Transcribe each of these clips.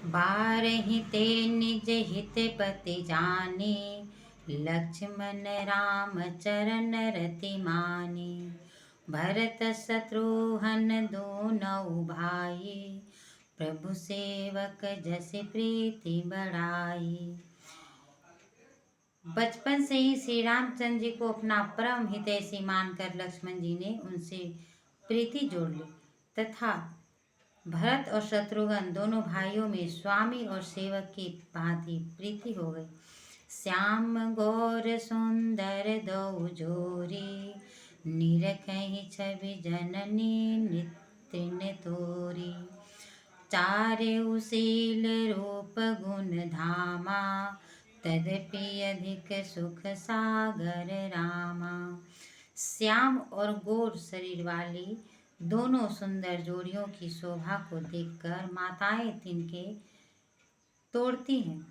बारहि ते निज हित पति जाने, लक्ष्मण राम चरण रति माने। भरत शत्रुघ्न दोनों भाई, प्रभु सेवक जस प्रीति बढ़ाई। बचपन से ही श्री रामचंद्र जी को अपना परम हितैषी मानकर लक्ष्मण जी ने उनसे प्रीति जोड़ ली तथा भरत और शत्रुघ्न दोनों भाइयों में स्वामी और सेवक की भांति प्रीति हो गई। श्याम गौर सुंदर दो जोरी, निरखहि छवि जननी नित्य तोरी। चारे उशील रूप गुण धामा, तदपि अधिक सुख सागर रामा। श्याम और गौर शरीर वाली दोनों सुंदर जोड़ियों की शोभा को देखकर माताएं तिनके तोड़ती हैं।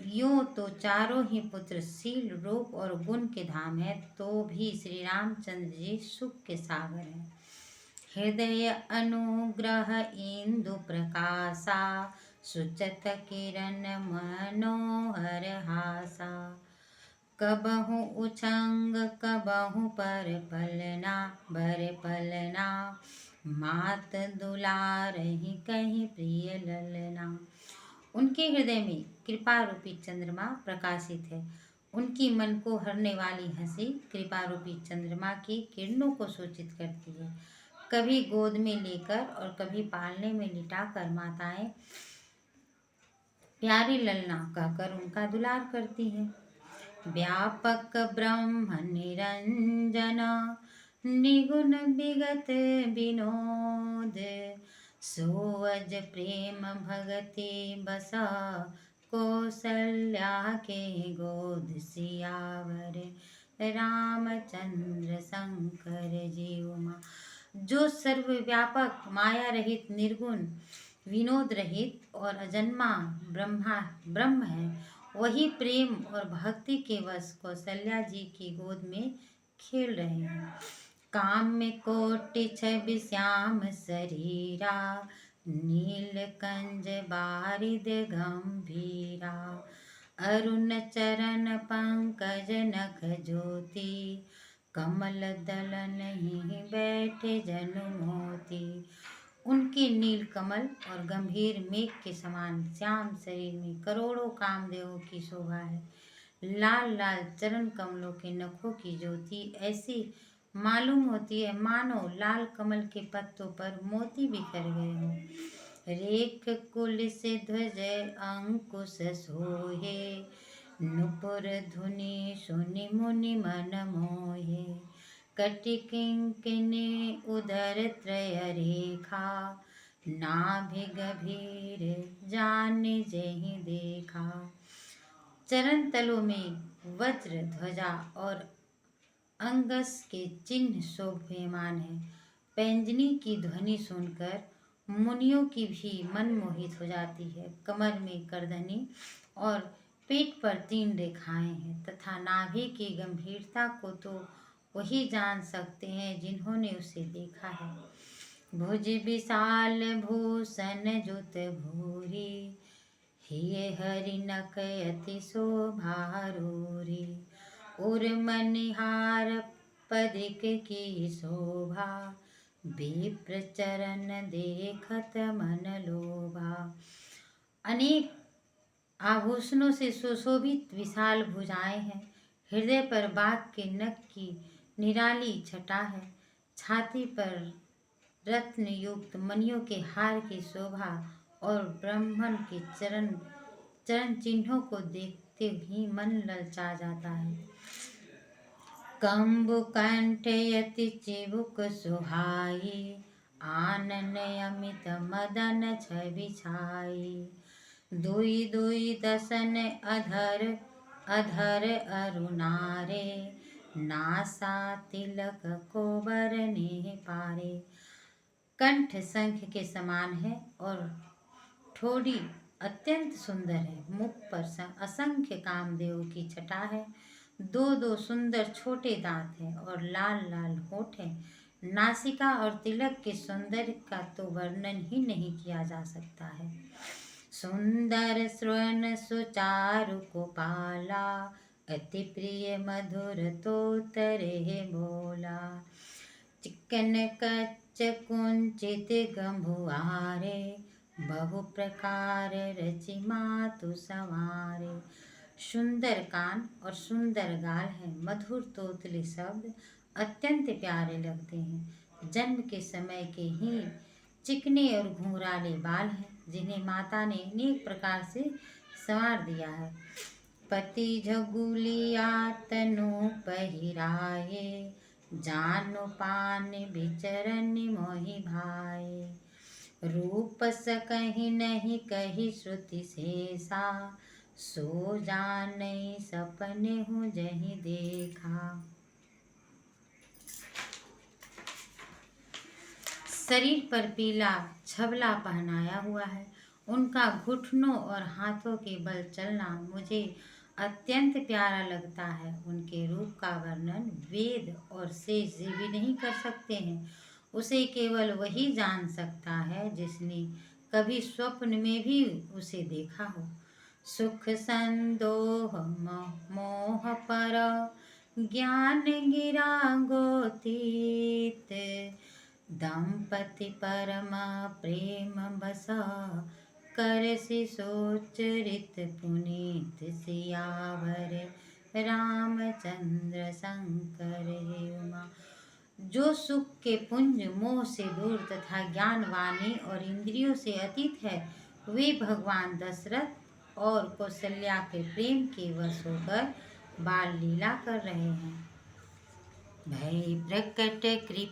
यूं तो चारों ही पुत्र शील रूप और गुण के धाम है, तो भी श्री रामचंद्र जी सुख के सागर हैं। हृदय अनुग्रह इंदु प्रकाशा, सुचत किरण मनोहर हासा। कबहु उछंग कबहु पर पलना, बर पलना मात दुलारहि कहीं प्रिय ललना। उनके हृदय में कृपा रूपी चंद्रमा प्रकाशित है। उनकी मन को हरने वाली हंसी कृपा रूपी चंद्रमा की किरणों को सूचित करती है। कभी गोद में लेकर और कभी पालने में लिटाकर माताएं प्यारी ललना कहकर उनका दुलार करती हैं। व्यापक ब्रह्म निरंजन, निगुण विगत विनोद। सोअज प्रेम भगति बसा, कौशल्या के गोद सियावर। रामचंद्र शंकर जी उमा। जो सर्वव्यापक माया रहित निर्गुण विनोद रहित और अजन्मा ब्रह्म है, वही प्रेम और भक्ति के वश कौशल्या जी की गोद में खेल रहे हैं। काम में कोटि छवि श्याम शरीरा, नील कंज बारिद गंभीरा। अरुण चरण पंकज नख ज्योति, कमल दलन ही बैठे जनु मोती। उनके नील कमल और गंभीर मेघ के समान श्याम शरीर में करोड़ों कामदेवों की शोभा है। लाल लाल चरण कमलों के नखों की ज्योति ऐसी मालूम होती है मानो लाल कमल के पत्तों पर मोती बिखर गए हों। रेख कुल से ध्वज अंकुश सोहे, नुपुर धुनि सुनि मुनि मन मोहे। कटि किंकिनी उदर त्रय रेखा, नाभि गभीर जानि जेहि देखा। चरण तलों में वज्र ध्वजा और अंगस के चिन्ह शोभमान है। पैंजनी की ध्वनि सुनकर मुनियों की भी मन मोहित हो जाती है। कमर में करधनी और पेट पर 3 रेखाएं हैं तथा नाभि की गंभीरता को तो वही जान सकते हैं जिन्होंने उसे देखा है। भुज विशाल भूषण जुत भूरी, हिय हरि नक अति शोभारूरी। उर मनिहार पदिक की शोभा, विप्र चरण देखत मन लोभा। अनेक आभूषणों से सुशोभित विशाल भुजाएं हैं। हृदय पर बाघ के नख की निराली छटा है। छाती पर रत्न युक्त मणियों के हार की शोभा और ब्राह्मण के चरण चिन्हों को देखते ही मन ललचा जाता है। कंबु कंठ यति चिबुक सुहाई, आनन अमित मदन छवि छाई। दुई दुई दसन अधर अधर अरुणारे, नासा तिलक को बरने पारे। कंठ शंख के समान है और ठोड़ी अत्यंत सुंदर है। मुख पर असंख्य कामदेव की छटा है। 2-2 सुंदर छोटे दांत हैं और लाल लाल होठ हैं। नासिका और तिलक के सौंदर्य का तो वर्णन ही नहीं किया जा सकता है। सुंदर स्वर्ण सुचारु कोपाला, अति प्रिय मधुर तो तरे बोला। चिकन कच्च कुंचित गंभुआरे, बहु प्रकार रचि मातु संवारे। सुंदर कान और सुंदर गाल है, मधुर तोतले शब्द अत्यंत प्यारे लगते हैं। जन्म के समय के ही चिकने और घुंघराले बाल हैं, जिन्हें माता ने अनेक प्रकार से संवार दिया है। पति झगुलिया तनु पहिराए, जानु पान बिचरन मोहि भाए। रूप सकहि नहीं कही श्रुति शेषा, सो जानई सपने हूँ जहि देखा। शरीर पर पीला छबला पहनाया हुआ है। उनका घुटनों और हाथों के बल चलना मुझे अत्यंत प्यारा लगता है। उनके रूप का वर्णन वेद और शेष भी नहीं कर सकते हैं। उसे केवल वही जान सकता है जिसने कभी स्वप्न में भी उसे देखा हो। सुख संदोह मोह पर, ज्ञान गिरा गोतीत। दंपति परम प्रेम बसा, करसि सोचरित पुनीत। सियावर रामचंद्र शंकर हे उमा। जो सुख के पुंज मोह से दूर तथा ज्ञान वाणी और इंद्रियों से अतीत है, वे भगवान दशरथ और कौशल्या के प्रेम के वश होकर बाल लीला कर रहे हैं। भय प्रकट कृपा